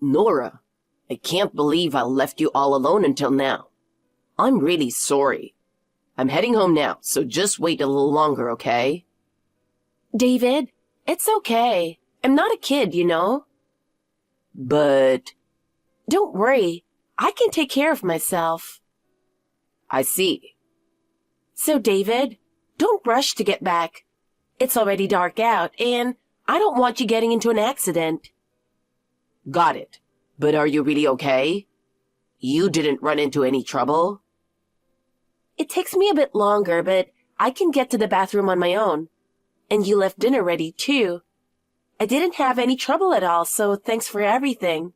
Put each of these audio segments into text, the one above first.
Nora, I can't believe I left you all alone until now. I'm really sorry. I'm heading home now, so just wait a little longer, okay? David, it's okay. I'm not a kid, you know. But... Don't worry. I can take care of myself. I see. So, David, don't rush to get back. It's already dark out, and I don't want you getting into an accident. Got it. But are you really okay? You didn't run into any trouble? It takes me a bit longer, but I can get to the bathroom on my own. And you left dinner ready, too. I didn't have any trouble at all, so thanks for everything.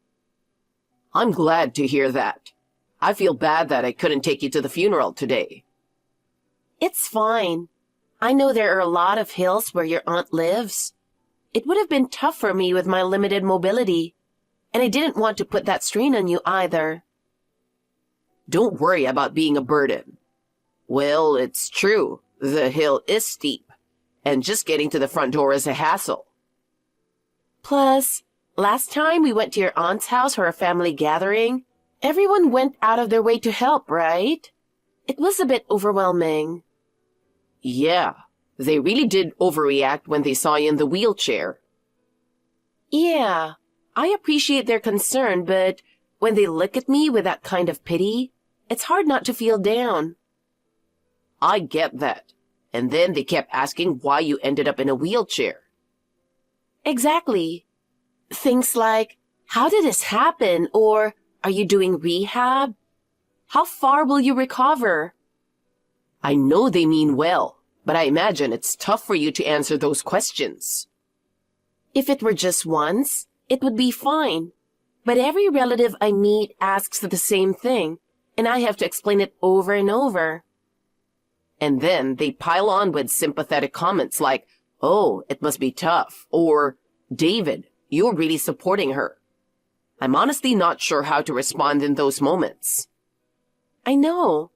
I'm glad to hear that. I feel bad that I couldn't take you to the funeral today. It's fine. I know there are a lot of hills where your aunt lives. It would have been tough for me with my limited mobility, and I didn't want to put that strain on you either. Don't worry about being a burden. Well, it's true. The hill is steep, and just getting to the front door is a hassle. Plus, last time we went to your aunt's house for a family gathering, everyone went out of their way to help, right? It was a bit overwhelming. Yeah, they really did overreact when they saw you in the wheelchair. Yeah, I appreciate their concern, but when they look at me with that kind of pity, it's hard not to feel down. I get that. And then they kept asking why you ended up in a wheelchair. Exactly. Things like, how did this happen? Or, are you doing rehab? How far will you recover? I know they mean well, but I imagine it's tough for you to answer those questions. If it were just once, it would be fine. But every relative I meet asks the same thing, and I have to explain it over and over. And then they pile on with sympathetic comments like, oh, it must be tough, or, David, you're really supporting her. I'm honestly not sure how to respond in those moments. I know.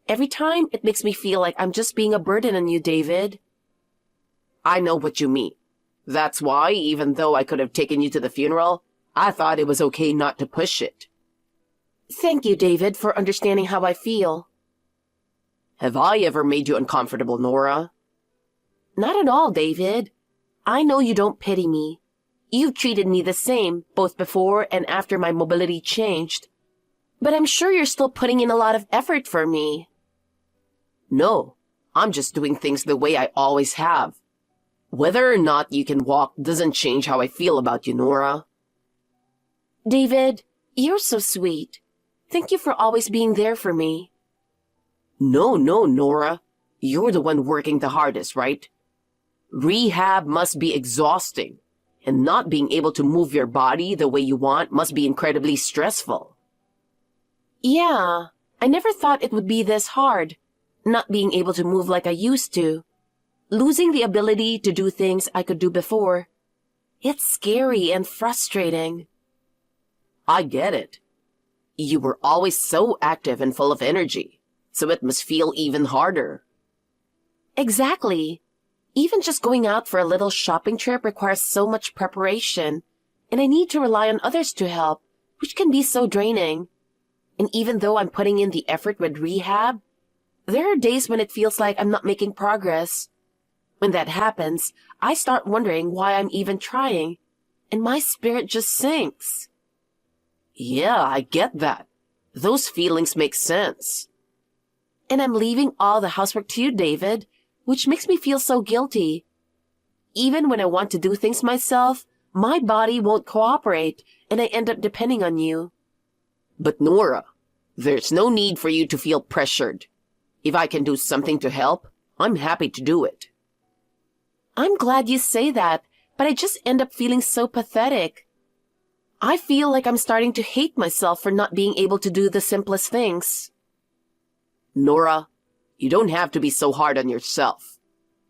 Every time it makes me feel like I'm just being a burden on you, David. I know what you mean. That's why, even though I could have taken you to the funeral, I thought it was okay not to push it. Thank you, David, for understanding how I feel. Have I ever made you uncomfortable, Nora? Not at all, David. I know you don't pity me. You've treated me the same, both before and after my mobility changed. But I'm sure you're still putting in a lot of effort for me. No, I'm just doing things the way I always have. Whether or not you can walk doesn't change how I feel about you, Nora. David, you're so sweet. Thank you for always being there for me. No, Nora. You're the one working the hardest, right? Rehab must be exhausting, and not being able to move your body the way you want must be incredibly stressful. Yeah, I never thought it would be this hard, not being able to move like I used to. Losing the ability to do things I could do before. It's scary and frustrating. I get it. You were always so active and full of energy, so it must feel even harder. Exactly. Even just going out for a little shopping trip requires so much preparation, and I need to rely on others to help, which can be so draining. And even though I'm putting in the effort with rehab, there are days when it feels like I'm not making progress. When that happens, I start wondering why I'm even trying, and my spirit just sinks. Yeah, I get that. Those feelings make sense. And I'm leaving all the housework to you, David, which makes me feel so guilty. Even when I want to do things myself, my body won't cooperate, and I end up depending on you. But Nora, there's no need for you to feel pressured. If I can do something to help, I'm happy to do it. I'm glad you say that, but I just end up feeling so pathetic. I feel like I'm starting to hate myself for not being able to do the simplest things. Nora, you don't have to be so hard on yourself.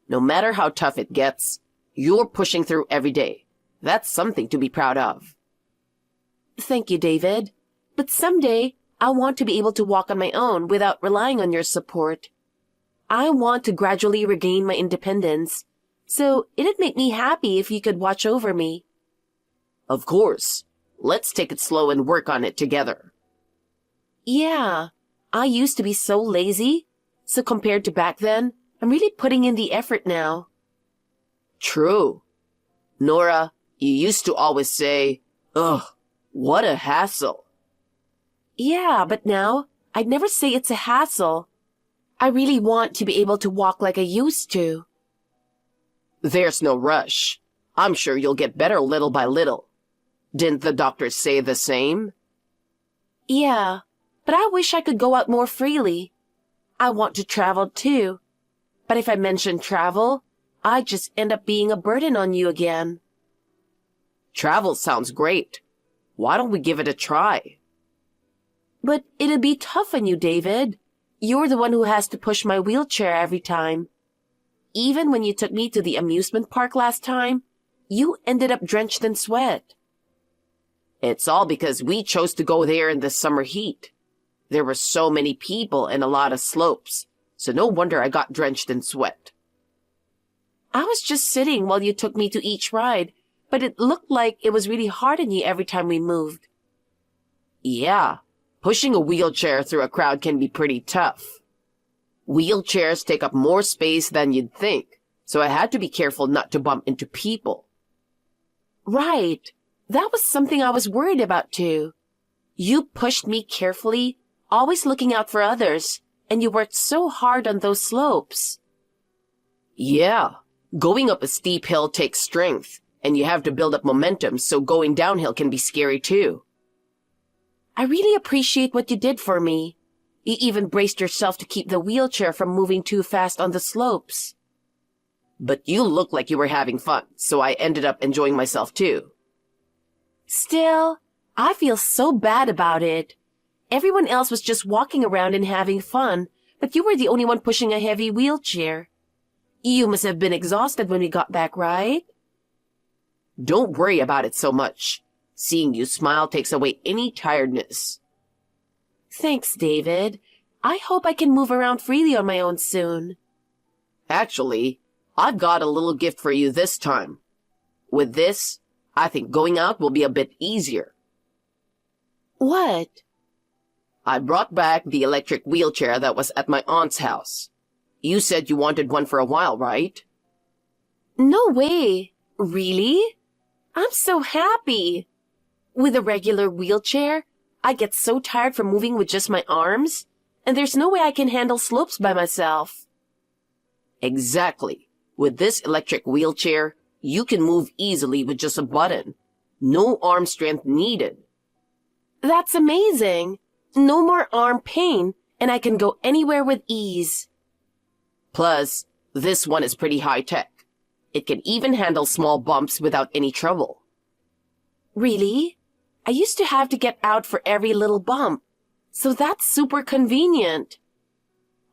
No matter how tough it gets, you're pushing through every day. That's something to be proud of. Thank you, David. But someday, I want to be able to walk on my own without relying on your support. I want to gradually regain my independence, so it'd make me happy if you could watch over me. Of course. Let's take it slow and work on it together. Yeah, I used to be so lazy, so compared to back then, I'm really putting in the effort now. True. Nora, you used to always say, ugh, what a hassle. Yeah, but now, I'd never say it's a hassle. I really want to be able to walk like I used to. There's no rush. I'm sure you'll get better little by little. Didn't the doctors say the same? Yeah, but I wish I could go out more freely. I want to travel too. But if I mention travel, I just end up being a burden on you again. Travel sounds great. Why don't we give it a try? But it'd be tough on you, David. You're the one who has to push my wheelchair every time. Even when you took me to the amusement park last time, you ended up drenched in sweat. It's all because we chose to go there in the summer heat. There were so many people and a lot of slopes, so no wonder I got drenched in sweat. I was just sitting while you took me to each ride, but it looked like it was really hard on you every time we moved. Yeah, pushing a wheelchair through a crowd can be pretty tough. Wheelchairs take up more space than you'd think, so I had to be careful not to bump into people. Right. That was something I was worried about too. You pushed me carefully, always looking out for others, and you worked so hard on those slopes. Yeah, going up a steep hill takes strength, and you have to build up momentum, so going downhill can be scary too. I really appreciate what you did for me. You even braced yourself to keep the wheelchair from moving too fast on the slopes. But you looked like you were having fun, so I ended up enjoying myself too. Still, I feel so bad about it. Everyone else was just walking around and having fun, but you were the only one pushing a heavy wheelchair. You must have been exhausted when we got back, right? Don't worry about it so much. Seeing you smile takes away any tiredness. Thanks, David. I hope I can move around freely on my own soon. Actually, I've got a little gift for you this time. With this, I think going out will be a bit easier. What? I brought back the electric wheelchair that was at my aunt's house. You said you wanted one for a while, right? No way. Really? I'm so happy. With a regular wheelchair, I get so tired from moving with just my arms, and there's no way I can handle slopes by myself. Exactly. With this electric wheelchair, you can move easily with just a button. No arm strength needed. That's amazing. No more arm pain, and I can go anywhere with ease. Plus, this one is pretty high-tech. It can even handle small bumps without any trouble. Really? I used to have to get out for every little bump, so that's super convenient.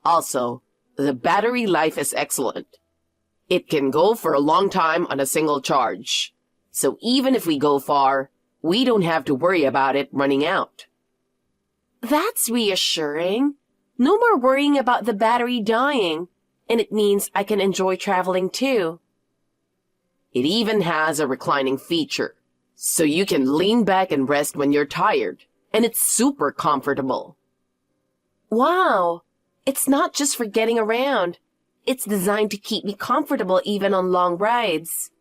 Also, the battery life is excellent. It can go for a long time on a single charge. So even if we go far, we don't have to worry about it running out. That's reassuring. No more worrying about the battery dying, and it means I can enjoy traveling too. It even has a reclining feature, so you can lean back and rest when you're tired, and it's super comfortable. Wow! It's not just for getting around. It's designed to keep me comfortable even on long rides.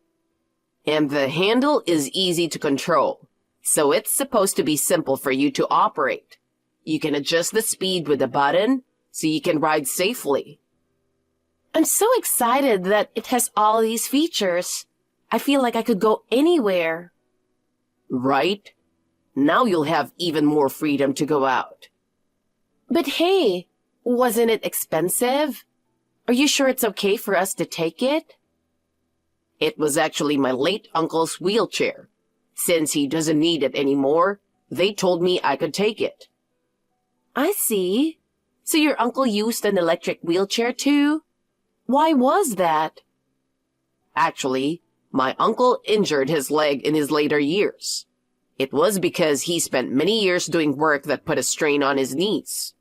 And the handle is easy to control, so it's supposed to be simple for you to operate. You can adjust the speed with a button, so you can ride safely. I'm so excited that it has all these features. I feel like I could go anywhere. Right? Now you'll have even more freedom to go out. But hey, wasn't it expensive? Are you sure it's okay for us to take it? It was actually my late uncle's wheelchair. Since he doesn't need it anymore, they told me I could take it. I see. So your uncle used an electric wheelchair too? Why was that? Actually, my uncle injured his leg in his later years. It was because he spent many years doing work that put a strain on his knees.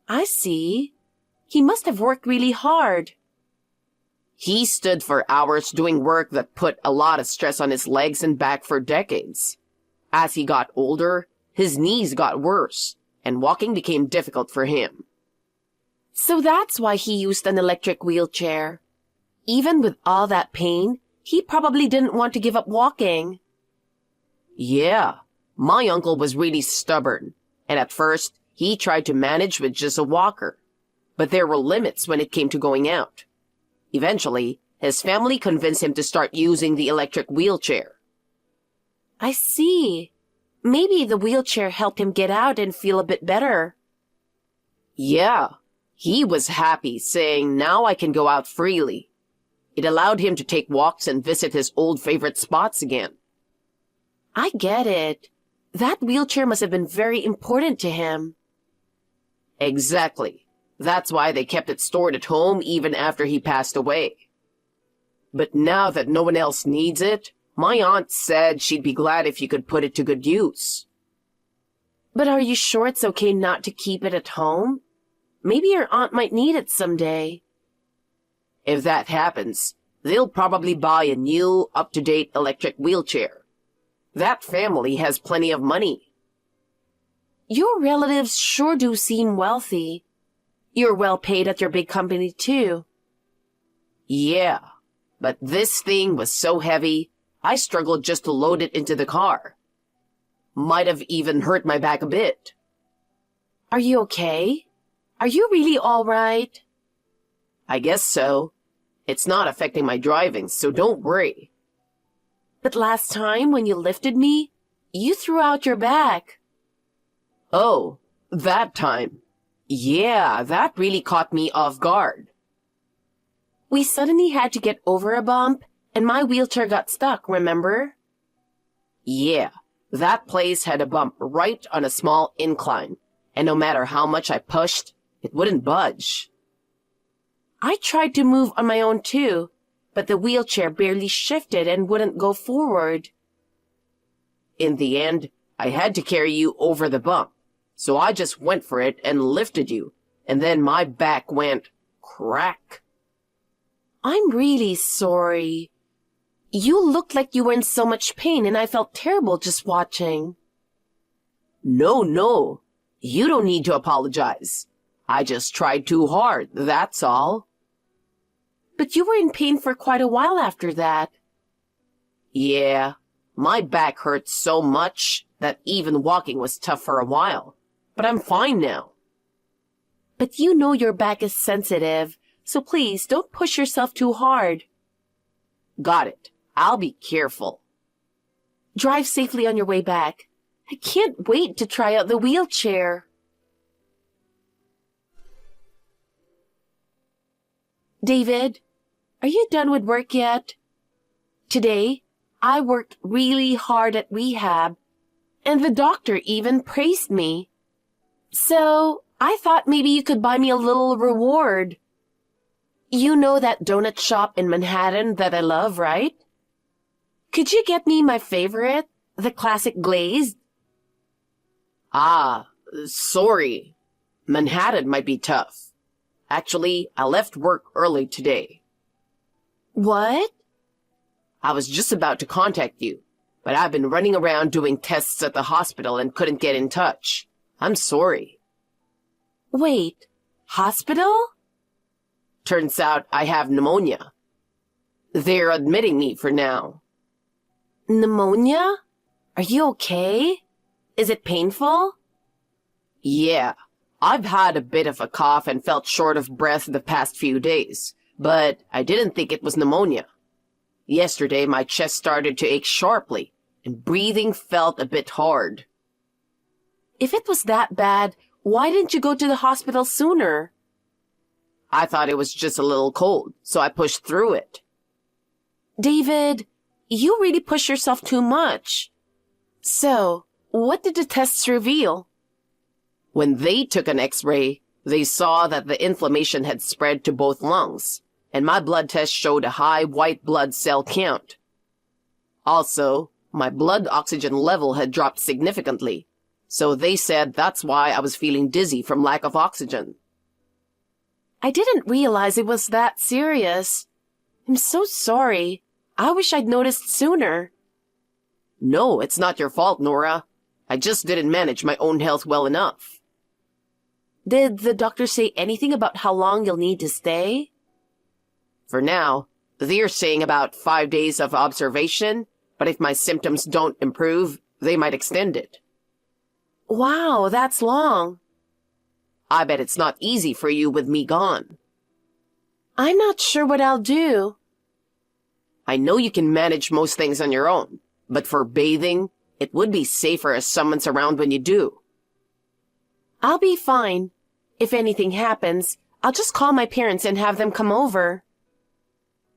I see. He must have worked really hard. He stood for hours doing work that put a lot of stress on his legs and back for decades. As he got older, his knees got worse, and walking became difficult for him. So that's why he used an electric wheelchair. Even with all that pain, he probably didn't want to give up walking. Yeah, my uncle was really stubborn, and at first, he tried to manage with just a walker. But there were limits when it came to going out. Eventually, his family convinced him to start using the electric wheelchair. I see. Maybe the wheelchair helped him get out and feel a bit better. Yeah, he was happy, saying, "Now I can go out freely." It allowed him to take walks and visit his old favorite spots again. I get it. That wheelchair must have been very important to him. Exactly. That's why they kept it stored at home even after he passed away. But now that no one else needs it, my aunt said she'd be glad if you could put it to good use. But are you sure it's okay not to keep it at home? Maybe your aunt might need it someday. If that happens, they'll probably buy a new, up-to-date electric wheelchair. That family has plenty of money. Your relatives sure do seem wealthy. You're well paid at your big company, too. Yeah, but this thing was so heavy, I struggled just to load it into the car. Might have even hurt my back a bit. Are you okay? Are you really all right? I guess so. It's not affecting my driving, so don't worry. But last time when you lifted me, you threw out your back. Oh, that time. Yeah, that really caught me off guard. We suddenly had to get over a bump, and my wheelchair got stuck, remember? Yeah, that place had a bump right on a small incline, and no matter how much I pushed, it wouldn't budge. I tried to move on my own too, but the wheelchair barely shifted and wouldn't go forward. In the end, I had to carry you over the bump, so I just went for it and lifted you, and then my back went crack. I'm really sorry. You looked like you were in so much pain, and I felt terrible just watching. No, you don't need to apologize. I just tried too hard, that's all. But you were in pain for quite a while after that. Yeah, my back hurt so much that even walking was tough for a while, but I'm fine now. But you know your back is sensitive, so please don't push yourself too hard. Got it. I'll be careful. Drive safely on your way back. I can't wait to try out the wheelchair. David, are you done with work yet? Today, I worked really hard at rehab, and the doctor even praised me. So, I thought maybe you could buy me a little reward. You know that donut shop in Manhattan that I love, right? Could you get me my favorite, the classic glazed? Sorry. Manhattan might be tough. Actually, I left work early today. What? I was just about to contact you, but I've been running around doing tests at the hospital and couldn't get in touch. I'm sorry. Wait, hospital? Turns out I have pneumonia. They're admitting me for now. Pneumonia? Are you okay? Is it painful? Yeah, I've had a bit of a cough and felt short of breath the past few days, but I didn't think it was pneumonia. Yesterday, my chest started to ache sharply, and breathing felt a bit hard. If it was that bad, why didn't you go to the hospital sooner? I thought it was just a little cold, so I pushed through it. David, you really push yourself too much. So, what did the tests reveal? When they took an X-ray, they saw that the inflammation had spread to both lungs, and my blood test showed a high white blood cell count. Also, my blood oxygen level had dropped significantly, so they said that's why I was feeling dizzy from lack of oxygen. I didn't realize it was that serious. I'm so sorry. I wish I'd noticed sooner. No, it's not your fault, Nora. I just didn't manage my own health well enough. Did the doctor say anything about how long you'll need to stay? For now, they're saying about 5 days of observation, but if my symptoms don't improve, they might extend it. Wow, that's long. I bet it's not easy for you with me gone. I'm not sure what I'll do. I know you can manage most things on your own, but for bathing, it would be safer if someone's around when you do. I'll be fine. If anything happens, I'll just call my parents and have them come over.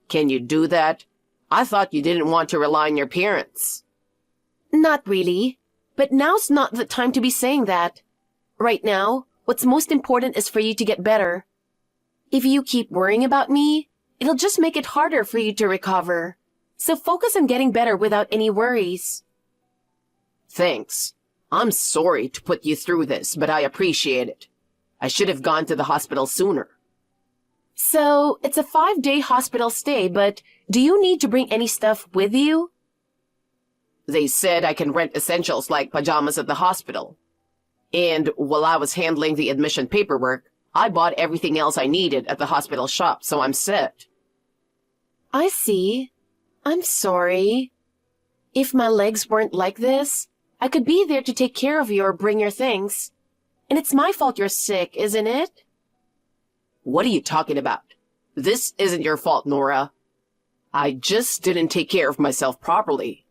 Can you do that? I thought you didn't want to rely on your parents. Not really, but now's not the time to be saying that. Right now, what's most important is for you to get better. If you keep worrying about me, it'll just make it harder for you to recover. So focus on getting better without any worries. Thanks. I'm sorry to put you through this, but I appreciate it. I should have gone to the hospital sooner. So, it's a 5-day hospital stay, but do you need to bring any stuff with you? They said I can rent essentials like pajamas at the hospital. And while I was handling the admission paperwork, I bought everything else I needed at the hospital shop, so I'm set. I see. I'm sorry. If my legs weren't like this, I could be there to take care of you or bring your things. And it's my fault you're sick, isn't it? What are you talking about? This isn't your fault, Nora. I just didn't take care of myself properly.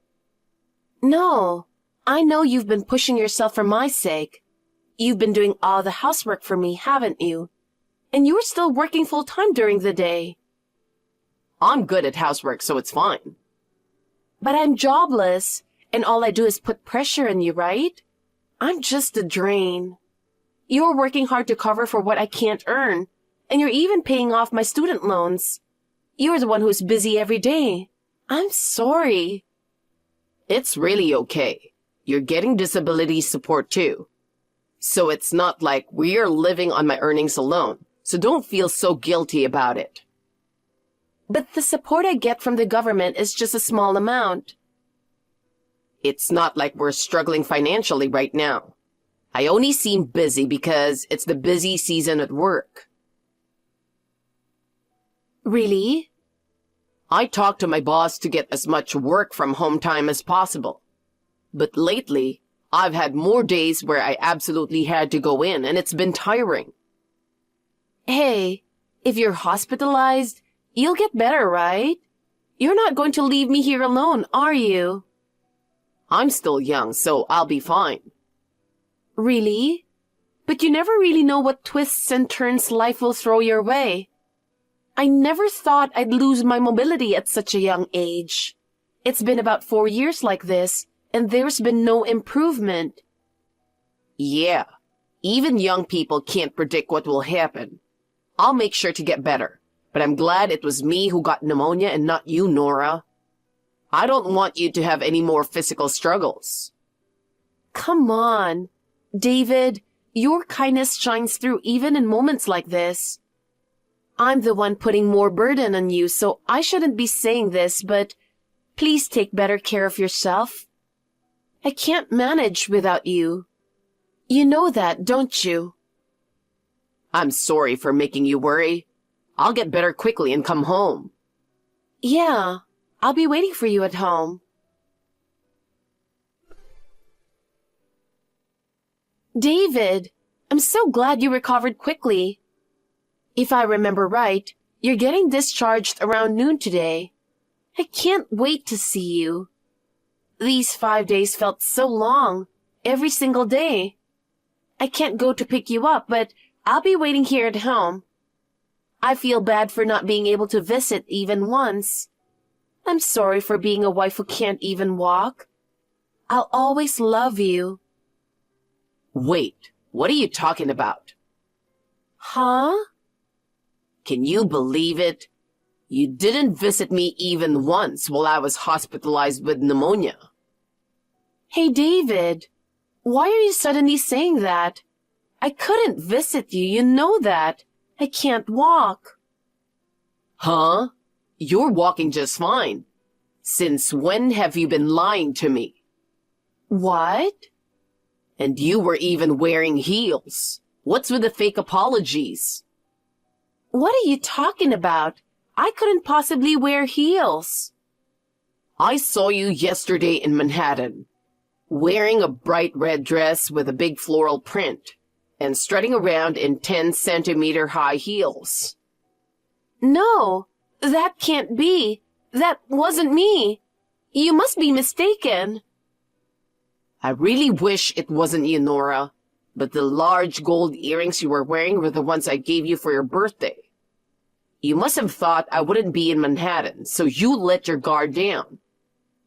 No, I know you've been pushing yourself for my sake. You've been doing all the housework for me, haven't you? And you were still working full-time during the day. I'm good at housework, so it's fine. But I'm jobless, and all I do is put pressure on you, right? I'm just a drain. You're working hard to cover for what I can't earn, and you're even paying off my student loans. You're the one who's busy every day. I'm sorry. It's really okay. You're getting disability support too. So it's not like we're living on my earnings alone, so don't feel so guilty about it. But the support I get from the government is just a small amount. It's not like we're struggling financially right now. I only seem busy because it's the busy season at work. Really? I talked to my boss to get as much work from home time as possible. But lately, I've had more days where I absolutely had to go in, and it's been tiring. Hey, if you're hospitalized, you'll get better, right? You're not going to leave me here alone, are you? I'm still young, so I'll be fine. Really? But you never really know what twists and turns life will throw your way. I never thought I'd lose my mobility at such a young age. It's been about 4 years like this, and there's been no improvement. Yeah, even young people can't predict what will happen. I'll make sure to get better, but I'm glad it was me who got pneumonia and not you, Nora. I don't want you to have any more physical struggles. Come on. David, your kindness shines through even in moments like this. I'm the one putting more burden on you, so I shouldn't be saying this, but please take better care of yourself. I can't manage without you. You know that, don't you? I'm sorry for making you worry. I'll get better quickly and come home. Yeah, I'll be waiting for you at home. David, I'm so glad you recovered quickly. If I remember right, you're getting discharged around noon today. I can't wait to see you. These 5 days felt so long, every single day. I can't go to pick you up, but I'll be waiting here at home. I feel bad for not being able to visit even once. I'm sorry for being a wife who can't even walk. I'll always love you. Wait, what are you talking about? Huh? Can you believe it? You didn't visit me even once while I was hospitalized with pneumonia. Hey, David, why are you suddenly saying that? I couldn't visit you, you know that. I can't walk. Huh? You're walking just fine. Since when have you been lying to me? What? And you were even wearing heels. What's with the fake apologies? What are you talking about? I couldn't possibly wear heels. I saw you yesterday in Manhattan, wearing a bright red dress with a big floral print and strutting around in 10-centimeter high heels. No, that can't be. That wasn't me. You must be mistaken. I really wish it wasn't you, Nora, but the large gold earrings you were wearing were the ones I gave you for your birthday. You must have thought I wouldn't be in Manhattan, so you let your guard down.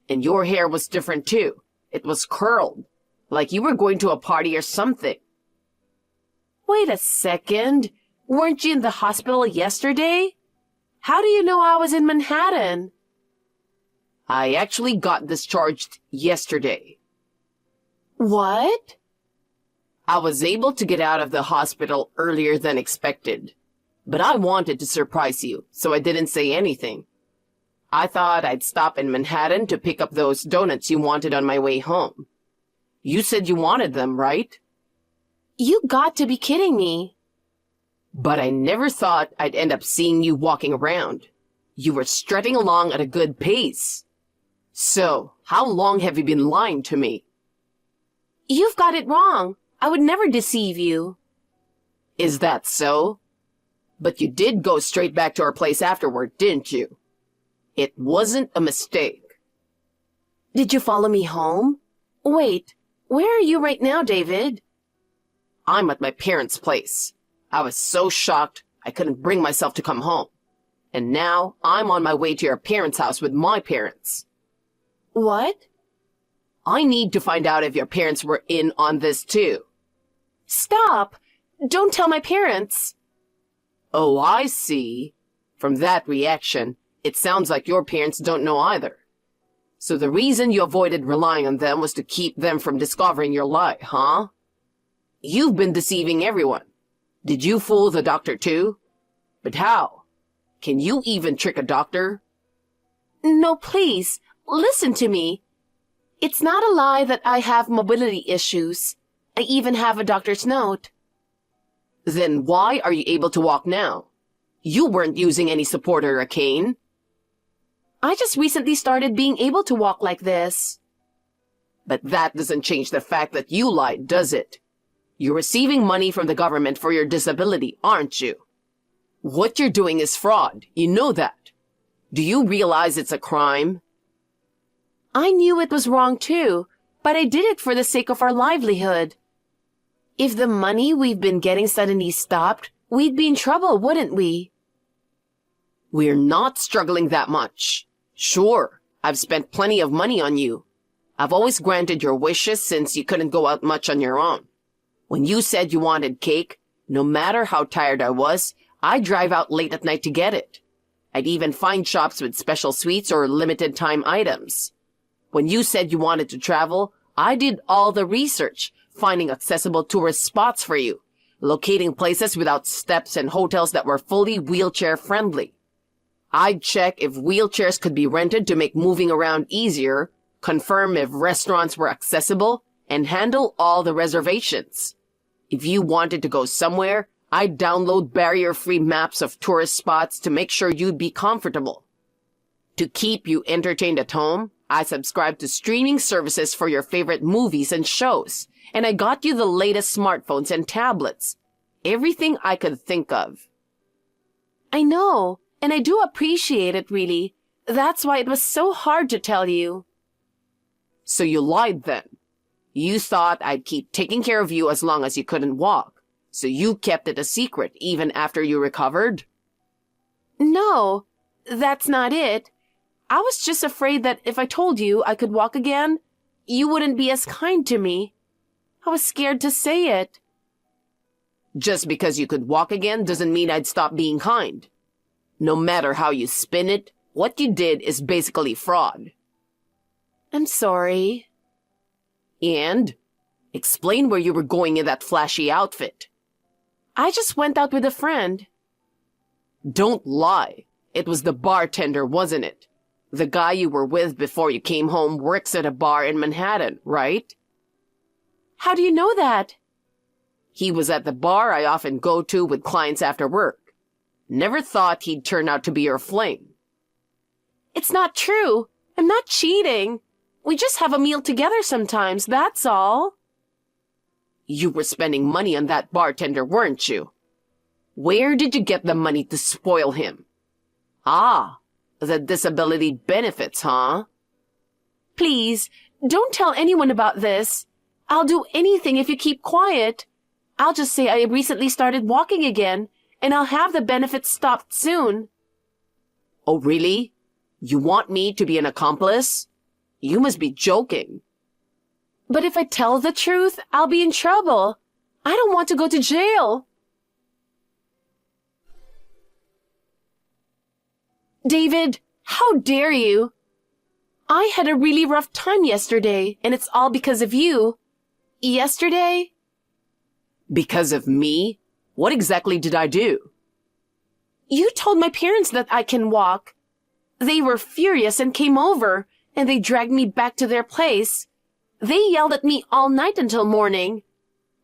And your hair was different too. It was curled, like you were going to a party or something. Wait a second. Weren't you in the hospital yesterday? How do you know I was in Manhattan? I actually got discharged yesterday. What? I was able to get out of the hospital earlier than expected. But I wanted to surprise you, so I didn't say anything. I thought I'd stop in Manhattan to pick up those donuts you wanted on my way home. You said you wanted them, right? You got to be kidding me. But I never thought I'd end up seeing you walking around. You were strutting along at a good pace. So, how long have you been lying to me? You've got it wrong. I would never deceive you. Is that so? But you did go straight back to our place afterward, didn't you? It wasn't a mistake. Did you follow me home? Wait, where are you right now, David? I'm at my parents' place. I was so shocked I couldn't bring myself to come home. And now I'm on my way to your parents' house with my parents. What? I need to find out if your parents were in on this too. Stop! Don't tell my parents. Oh, I see. From that reaction, it sounds like your parents don't know either. So the reason you avoided relying on them was to keep them from discovering your lie, huh? You've been deceiving everyone. Did you fool the doctor too? But how? Can you even trick a doctor? No, please, listen to me. It's not a lie that I have mobility issues. I even have a doctor's note. Then why are you able to walk now? You weren't using any support or a cane. I just recently started being able to walk like this. But that doesn't change the fact that you lied, does it? You're receiving money from the government for your disability, aren't you? What you're doing is fraud. You know that. Do you realize it's a crime? I knew it was wrong too, but I did it for the sake of our livelihood. If the money we've been getting suddenly stopped, we'd be in trouble, wouldn't we? We're not struggling that much. Sure, I've spent plenty of money on you. I've always granted your wishes since you couldn't go out much on your own. When you said you wanted cake, no matter how tired I was, I'd drive out late at night to get it. I'd even find shops with special sweets or limited time items. When you said you wanted to travel, I did all the research, finding accessible tourist spots for you, locating places without steps and hotels that were fully wheelchair friendly. I'd check if wheelchairs could be rented to make moving around easier, confirm if restaurants were accessible, and handle all the reservations. If you wanted to go somewhere, I'd download barrier-free maps of tourist spots to make sure you'd be comfortable. To keep you entertained at home, I subscribed to streaming services for your favorite movies and shows, and I got you the latest smartphones and tablets. Everything I could think of. I know, and I do appreciate it, really. That's why it was so hard to tell you. So you lied then. You thought I'd keep taking care of you as long as you couldn't walk. So you kept it a secret even after you recovered? No, that's not it. I was just afraid that if I told you I could walk again, you wouldn't be as kind to me. I was scared to say it. Just because you could walk again doesn't mean I'd stop being kind. No matter how you spin it, what you did is basically fraud. I'm sorry. And? Explain where you were going in that flashy outfit. I just went out with a friend. Don't lie. It was the bartender, wasn't it? The guy you were with before you came home works at a bar in Manhattan, right? How do you know that? He was at the bar I often go to with clients after work. Never thought he'd turn out to be your fling. It's not true. I'm not cheating. We just have a meal together sometimes, that's all. You were spending money on that bartender, weren't you? Where did you get the money to spoil him? Ah, the disability benefits, huh? Please, don't tell anyone about this. I'll do anything if you keep quiet. I'll just say I recently started walking again, and I'll have the benefits stopped soon. Oh, really? You want me to be an accomplice? You must be joking. But if I tell the truth, I'll be in trouble. I don't want to go to jail. David, how dare you? I had a really rough time yesterday, and it's all because of you. Yesterday? Because of me? What exactly did I do? You told my parents that I can walk. They were furious and came over, and they dragged me back to their place. They yelled at me all night until morning.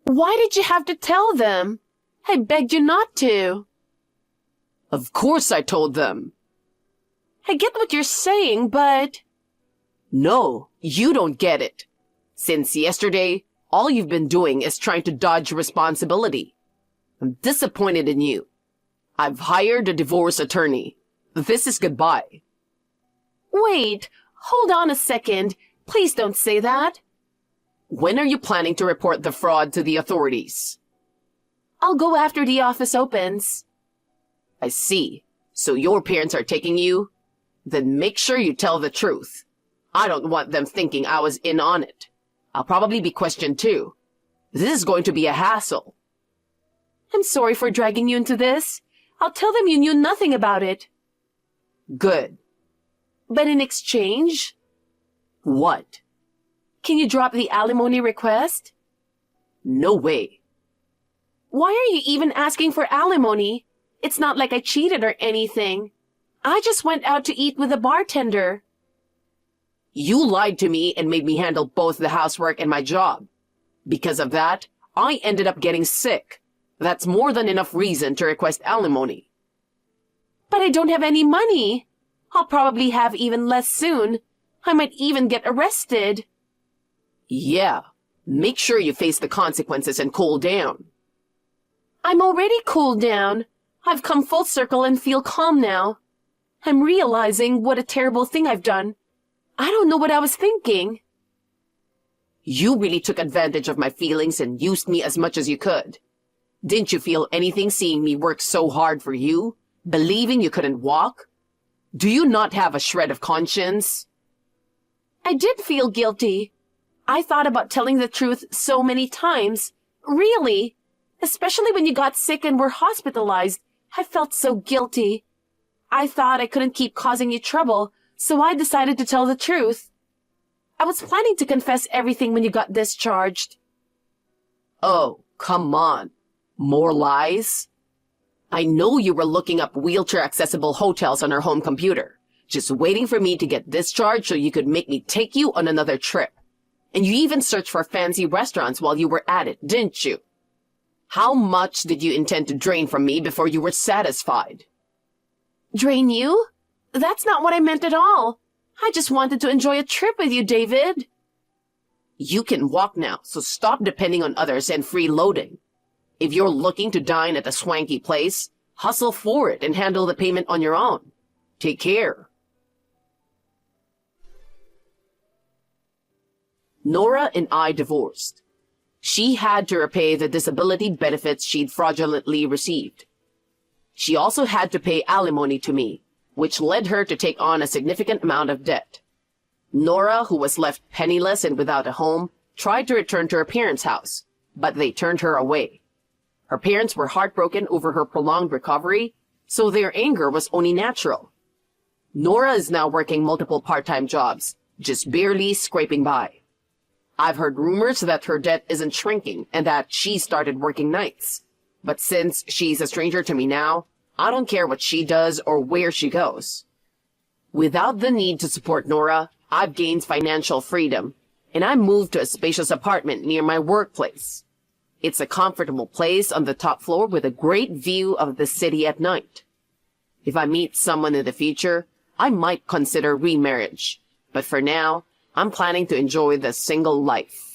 Why did you have to tell them? I begged you not to. Of course I told them. I get what you're saying, but... No, you don't get it. Since yesterday, all you've been doing is trying to dodge responsibility. I'm disappointed in you. I've hired a divorce attorney. This is goodbye. Wait, hold on a second. Please don't say that. When are you planning to report the fraud to the authorities? I'll go after the office opens. I see. So your parents are taking you? Then make sure you tell the truth. I don't want them thinking I was in on it. I'll probably be questioned too. This is going to be a hassle. I'm sorry for dragging you into this. I'll tell them you knew nothing about it. Good. But in exchange? What? Can you drop the alimony request? No way. Why are you even asking for alimony? It's not like I cheated or anything. I just went out to eat with a bartender. You lied to me and made me handle both the housework and my job. Because of that, I ended up getting sick. That's more than enough reason to request alimony. But I don't have any money. I'll probably have even less soon. I might even get arrested. Yeah, make sure you face the consequences and cool down. I'm already cooled down. I've come full circle and feel calm now. I'm realizing what a terrible thing I've done. I don't know what I was thinking. You really took advantage of my feelings and used me as much as you could. Didn't you feel anything seeing me work so hard for you, believing you couldn't walk? Do you not have a shred of conscience? I did feel guilty. I thought about telling the truth so many times. Really. Especially when you got sick and were hospitalized. I felt so guilty. I thought I couldn't keep causing you trouble, so I decided to tell the truth. I was planning to confess everything when you got discharged. Oh, come on. More lies? I know you were looking up wheelchair-accessible hotels on our home computer, just waiting for me to get discharged so you could make me take you on another trip. And you even searched for fancy restaurants while you were at it, didn't you? How much did you intend to drain from me before you were satisfied? Drain you? That's not what I meant at all. I just wanted to enjoy a trip with you, David. You can walk now, so stop depending on others and freeloading. If you're looking to dine at a swanky place, hustle for it and handle the payment on your own. Take care. Nora and I divorced. She had to repay the disability benefits she'd fraudulently received. She also had to pay alimony to me, which led her to take on a significant amount of debt. Nora, who was left penniless and without a home, tried to return to her parents' house, but they turned her away. Her parents were heartbroken over her prolonged recovery, so their anger was only natural. Nora is now working multiple part-time jobs, just barely scraping by. I've heard rumors that her debt isn't shrinking and that she started working nights. But since she's a stranger to me now, I don't care what she does or where she goes. Without the need to support Nora, I've gained financial freedom, and I moved to a spacious apartment near my workplace. It's a comfortable place on the top floor with a great view of the city at night. If I meet someone in the future, I might consider remarriage, but for now, I'm planning to enjoy the single life.